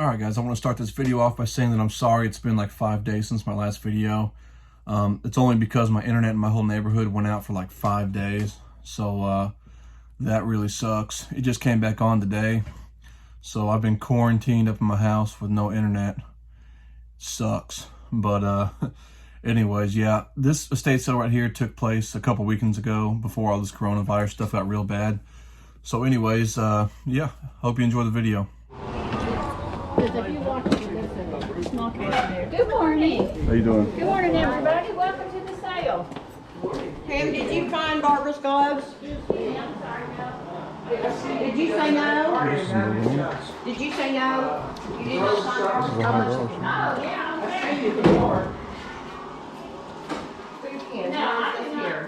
Alright guys, I want to start this video off by saying that I'm sorry it's been like 5 days since my last video. It's only because my internet in my whole neighborhood went out for like 5 days. So that really sucks. It just came back on today. So I've been quarantined up in my house with no internet. Sucks. But anyways, yeah, this estate sale right here took place a couple weekends ago before all this coronavirus stuff got real bad. So anyways, yeah, hope you enjoy the video. Good morning. How you doing? Good morning, everybody. Welcome to the sale. Pam, did you find Barbara's gloves? Yeah, I'm sorry, no. Did you say no? Did you say no? You did not find Barbara's gloves? Oh, yeah, I'll okay. show you the door. Food can, No, I yours is cannot. here.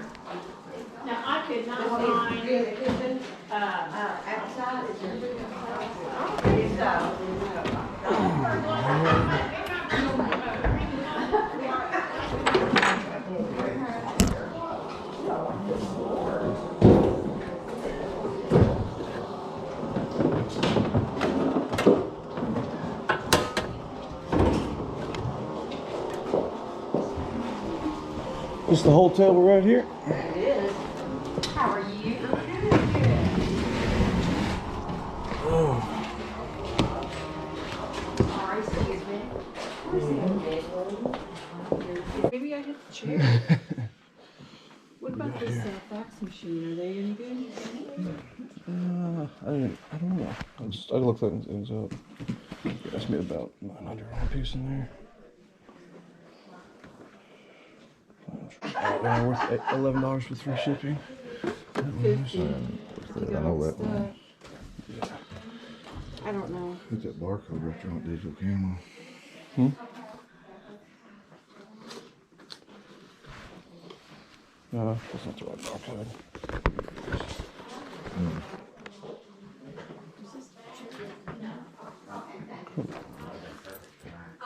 Now, I could not This is find, in the kitchen. Outside is your food. Okay, so. This the hotel we're right here? It is. How are you? Oh. Sorry, excuse me. Maybe I hit the chair. What about this fax machine? Are they any good? I don't know. I looked things up. It asked me about 900 on a piece in there. Worth $11 for free shipping. 50. I know that one. I don't know. What's that barcode restaurant digital camera? No, that's not the right barcode.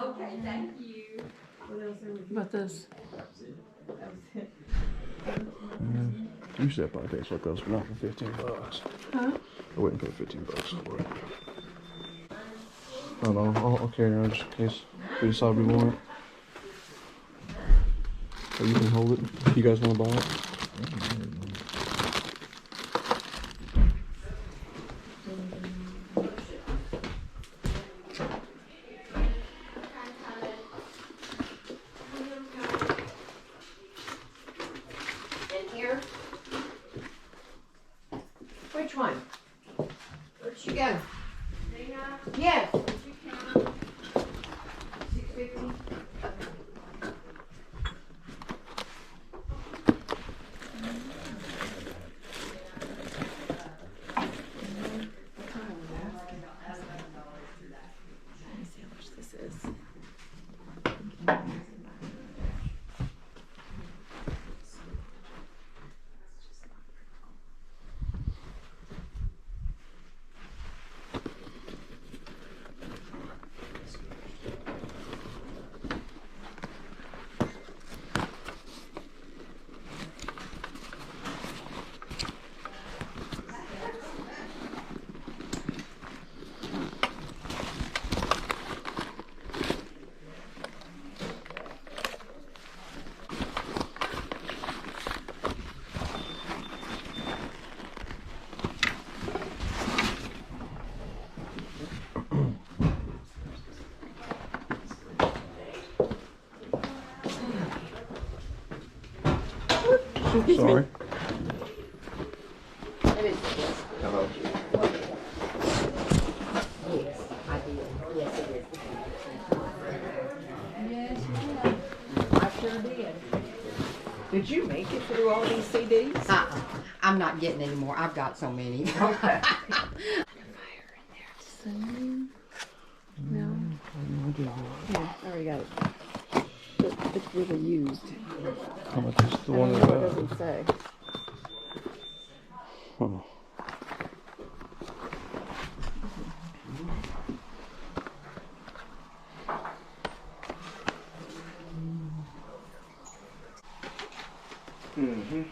Okay, thank you. What about this? Usually I buy things like those, but not for $15. Huh? I wouldn't pay $15 for it. I don't know. I'll carry it around just in case we decide we want it. So you can hold it. You guys want to buy it? In here? Which one? Where'd she go? Yes. 650. Let me see how much this is. Sorry. Hello. Yes, I did. Yes, it is. Yes, I sure did. Did you make it through all these CDs? I'm not getting any more. I've got so many. Fire in there. No. Yeah, I already got it. It's really used. How much is the one I that don't know, it doesn't say. Huh. Mm-hmm.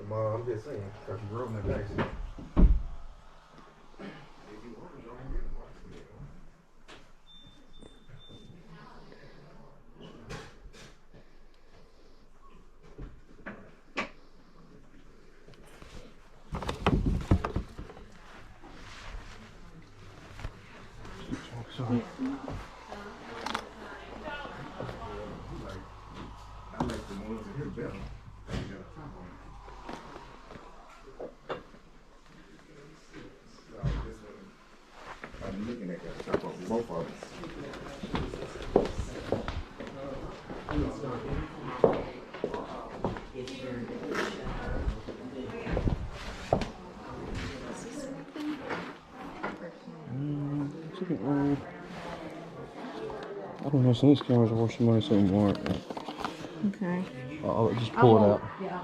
Well, I'm just saying, because you wrote in the back. Sorry. I like the ones in here better. You got a top on it. This one, I'm looking at that top on both of them. I don't know, some of these cameras are worth some money, some of them aren't. Okay. I'll just pull it out. Yeah.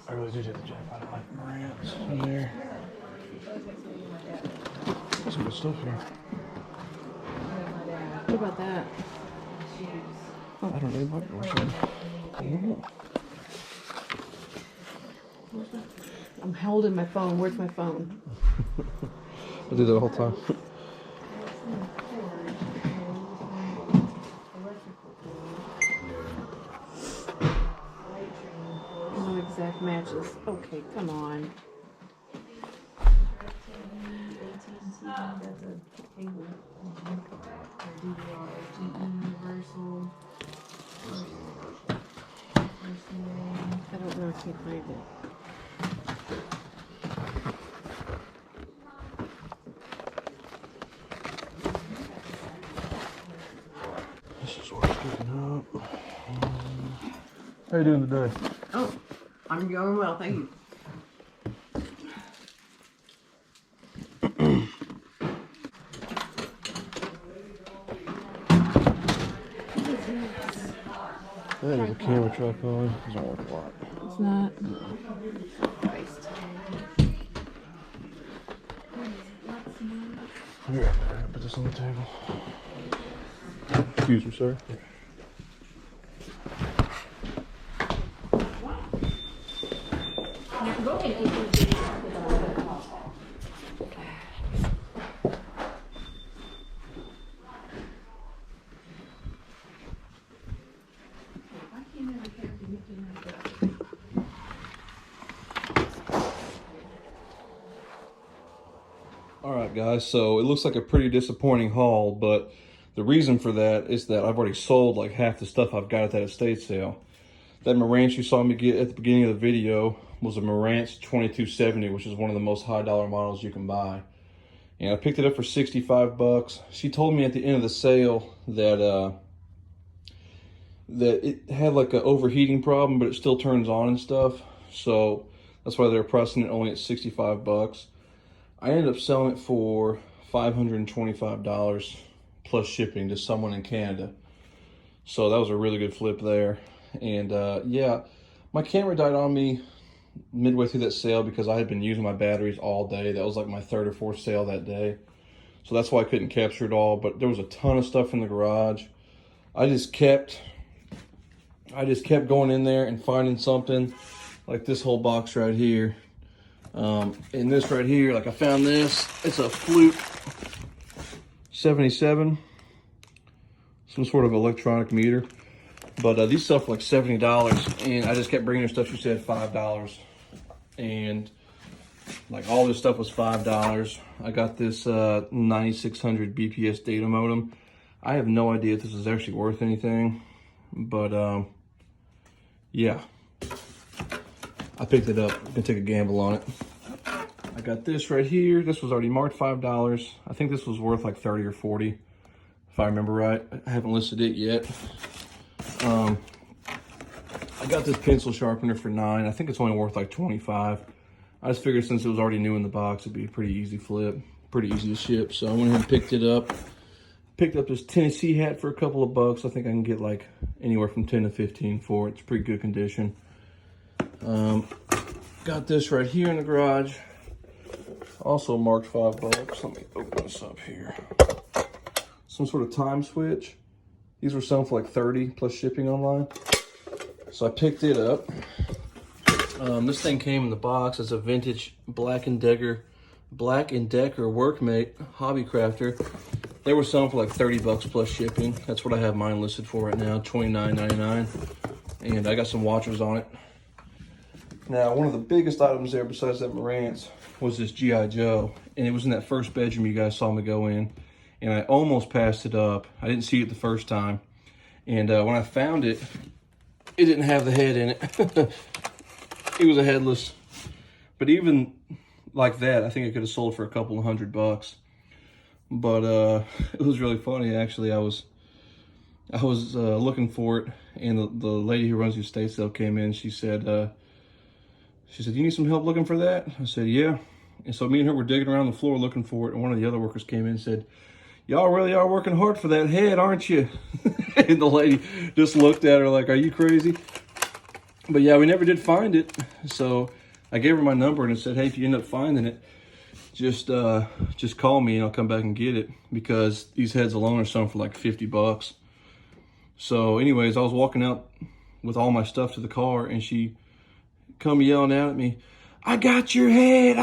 I really do have the jackpot. I like Marantz in there. There's some good stuff here. What about that? I don't know, it might be worth something. I don't know. I'm holding my phone. Where's my phone? I do that the whole time. No exact matches. Okay, come on. I don't know if you find it. This is what's sticking up. How you doing today? Oh, I'm going well, thank you. That is a camera tripod. It's not worth a lot. It's not. Christ. Here, I'll put this on the table. Excuse me, sir. Alright guys, so it looks like a pretty disappointing haul, but the reason for that is that I've already sold like half the stuff I've got at that estate sale. That Marantz you saw me get at the beginning of the video was a Marantz 2270, which is one of the most high dollar models you can buy. And I picked it up for 65 bucks. She told me at the end of the sale that that it had like an overheating problem, but it still turns on and stuff. So that's why they're pricing it only at 65 bucks. I ended up selling it for $525 plus shipping to someone in Canada. So that was a really good flip there. And yeah, my camera died on me midway through that sale because I had been using my batteries all day. That was like my third or fourth sale that day. So that's why I couldn't capture it all, but there was a ton of stuff in the garage. I just kept going in there and finding something like this whole box right here. And this right here, like I found this, it's a Fluke 77, some sort of electronic meter. But these stuff were like $70, and I just kept bringing her stuff. She said $5, and like all this stuff was $5. I got this 9600 BPS data modem. I have no idea if this is actually worth anything, but yeah, I picked it up. I'm gonna take a gamble on it. I got this right here. This was already marked $5. I think this was worth like 30 or 40, if I remember right. I haven't listed it yet. I got this pencil sharpener for $9. I think it's only worth like 25. I just figured since it was already new in the box, it'd be a pretty easy flip, pretty easy to ship. So I went ahead and picked it up. Picked up this Tennessee hat for a couple of bucks. I think I can get like anywhere from 10 to 15 for it. It's pretty good condition. Got this right here in the garage. also marked $5. Let me open this up here. Some sort of time switch. These were selling for like 30 plus shipping online. So I picked it up. This thing came in the box as a vintage Black & Decker Workmate Hobby Crafter. They were selling for like 30 bucks plus shipping. That's what I have mine listed for right now, $29.99. And I got some watchers on it. Now, one of the biggest items there besides that Marantz was this G.I. Joe. And it was in that first bedroom you guys saw me go in. And I almost passed it up. I didn't see it the first time. And when I found it, it didn't have the head in it. It was a headless. But even like that, I think I could have sold for a couple of $100. But it was really funny, actually. I was looking for it, and the lady who runs the estate sale came in. She said, you need some help looking for that? I said, yeah. And so me and her were digging around the floor looking for it, and one of the other workers came in and said, y'all really are working hard for that head, aren't you? And the lady just looked at her like, are you crazy? But yeah, we never did find it. So I gave her my number and I said, hey, if you end up finding it, just call me and I'll come back and get it, because these heads alone are selling for like 50 bucks. So anyways, I was walking out with all my stuff to the car, and she come yelling out at me, I got your head,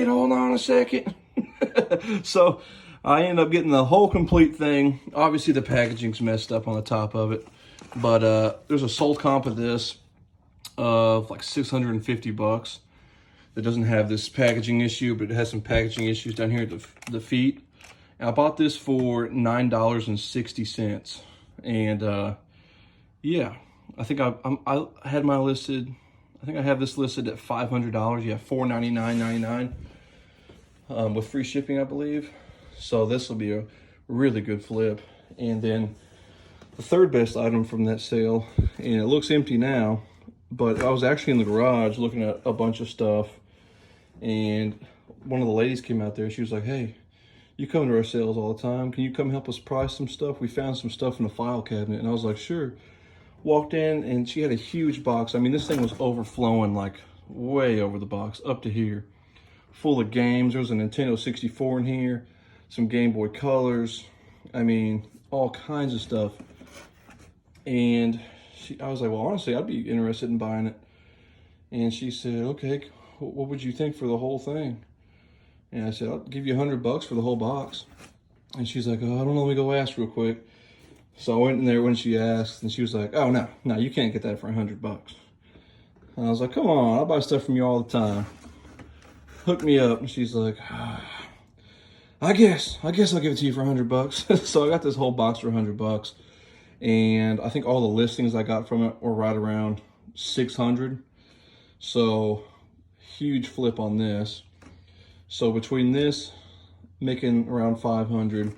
hold on a second. So I ended up getting the whole complete thing. Obviously the packaging's messed up on the top of it, but there's a sold comp of this of like 650 bucks. That doesn't have this packaging issue, but it has some packaging issues down here at the feet. And I bought this for $9.60. And yeah, I think I had my listed, I think I have this listed at $500. Yeah, $499.99 with free shipping, I believe. So this will be a really good flip. And then the third best item from that sale, and it looks empty now, but I was actually in the garage looking at a bunch of stuff. And one of the ladies came out there. She was like, hey, you come to our sales all the time. Can you come help us price some stuff? We found some stuff in the file cabinet. And I was like, sure. Walked in, and she had a huge box. I mean, this thing was overflowing, like way over the box, up to here. Full of games. There was a Nintendo 64 in here. Some Game Boy Colors. I mean, all kinds of stuff. And I was like, well, honestly, I'd be interested in buying it. And she said, okay, what would you think for the whole thing? And I said, I'll give you $100 for the whole box. And she's like, oh, I don't know, let me go ask real quick. So I went in there when she asked, and she was like, oh, no, you can't get that for $100. And I was like, come on, I buy stuff from you all the time. Hook me up. And she's like, I guess I'll give it to you for $100. So I got this whole box for $100. And I think all the listings I got from it were right around 600. So huge flip on this. So between this making around 500,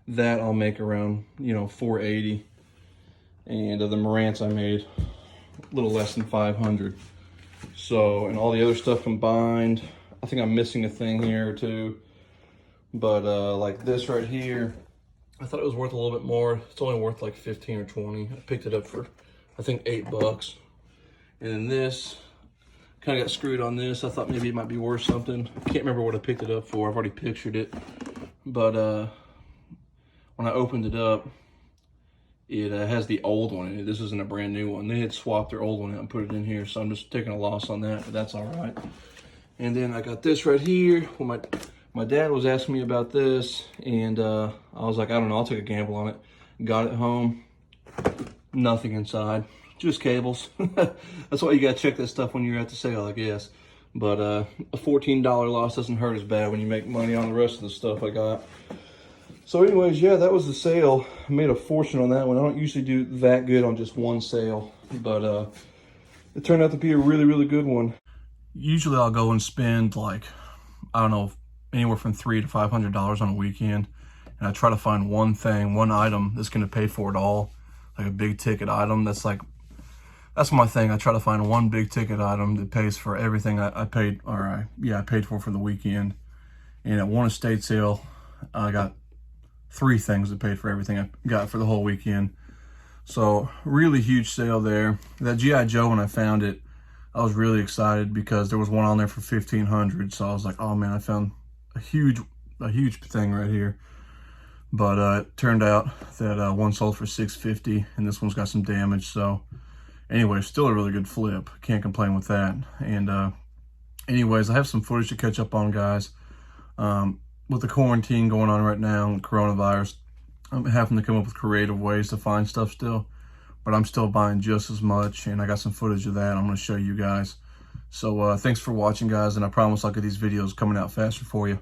that I'll make around 480, and the Marantz I made a little less than 500. So, and all the other stuff combined, I think I'm missing a thing here or two, but like this right here, I thought it was worth a little bit more. It's only worth like 15 or 20. I picked it up for I think $8. And then this, kind of got screwed on this. I thought maybe it might be worth something. I can't remember what I picked it up for. I've already pictured it. But when I opened it up, it has the old one in it. This isn't a brand new one. They had swapped their old one out and put it in here. So I'm just taking a loss on that, but that's all right. And then I got this right here. Well, my dad was asking me about this, and I was like, I don't know, I'll take a gamble on it. Got it home. Nothing inside. Just cables. That's why you gotta check that stuff when you're at the sale, I guess. But a $14 loss doesn't hurt as bad when you make money on the rest of the stuff I got. So anyways, yeah, that was the sale. I made a fortune on that one. I don't usually do that good on just one sale, but it turned out to be a really, really good one. Usually I'll go and spend like, I don't know, anywhere from $300 to $500 on a weekend. And I try to find one thing, one item that's gonna pay for it all. Like a big ticket item that's my thing. I try to find one big ticket item that pays for everything I paid for the weekend. And at one estate sale, I got 3 things that paid for everything I got for the whole weekend. So really huge sale there. That G.I. Joe, when I found it, I was really excited because there was one on there for $1,500. So I was like, oh man, I found a huge thing right here. But it turned out that one sold for $650 and this one's got some damage. So anyway, still a really good flip. Can't complain with that. And anyways, I have some footage to catch up on, guys. With the quarantine going on right now, coronavirus, I'm having to come up with creative ways to find stuff still. But I'm still buying just as much, and I got some footage of that I'm going to show you guys. So thanks for watching, guys, and I promise I'll get these videos coming out faster for you.